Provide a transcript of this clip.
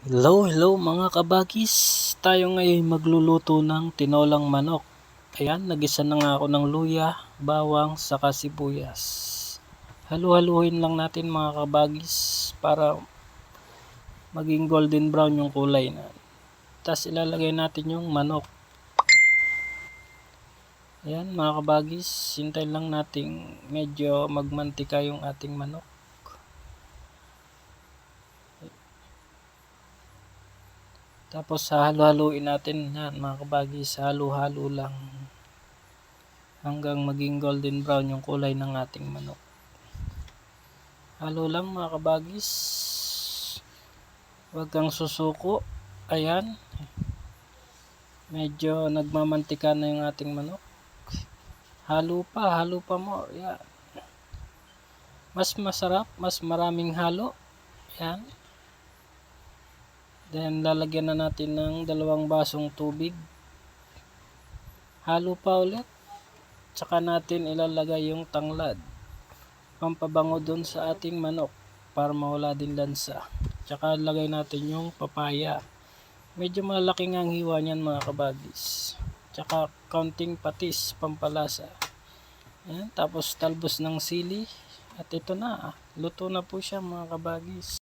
Hello mga kabagis. Tayo ngayon magluluto ng tinolang manok. Ayan, nagisa na nga ako ng luya, bawang, saka sibuyas. Halu-haluin lang natin mga kabagis para maging golden brown yung kulay na. Tapos ilalagay natin yung manok. Ayan mga kabagis, hintayin lang nating medyo magmantika yung ating manok. Tapos halo-haluin natin yan mga kabagis, halo-halo lang hanggang maging golden brown yung kulay ng ating manok. Halo lang mga kabagis, huwag kang susuko. Ayan, medyo nagmamantika na yung ating manok. Halo pa more. Yan, mas masarap, mas maraming halo. Yan. Then lalagyan na natin ng 2 basong tubig. Halo pa ulit. Tsaka natin ilalagay yung tanglad, pampabango dun sa ating manok para mawala din lansa. Tsaka lagay natin yung papaya. Medyo malaki nga ang hiwa niyan mga kabagis. Tsaka kaunting patis, pampalasa. Ayan, tapos talbos ng sili. At ito na, luto na po siya mga kabagis.